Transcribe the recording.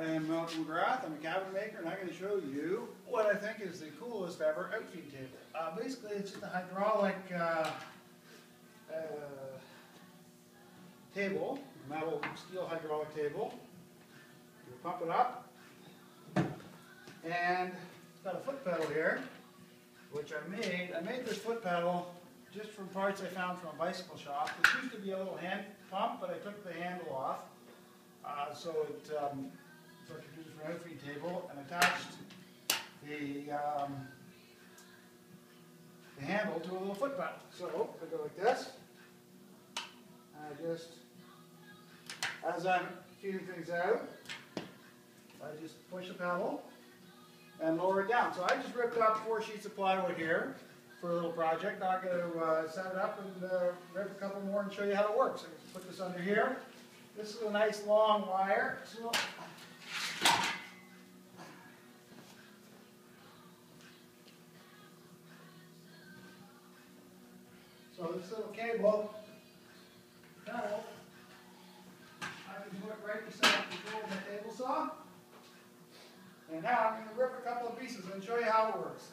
I am McGrath. I'm a cabinet maker, and I'm going to show you what I think is the coolest ever outfeed table. Basically, it's just a hydraulic table, metal steel hydraulic table. You pump it up, and it's got a foot pedal here, which I made. I made this foot pedal just from parts I found from a bicycle shop. This used to be a little hand pump, but I took the handle off, so I could use it for an outfeed table, and attached the handle to a little foot pedal. So I go like this. I just, as I'm feeding things out, I just push the pedal and lower it down. So I just ripped up 4 sheets of plywood here for a little project. Now I'm going to set it up and rip a couple more and show you how it works. So put this under here. This is a nice long wire. So this little cable, I can put right beside the control of my table saw. And now I'm going to rip a couple of pieces and show you how it works.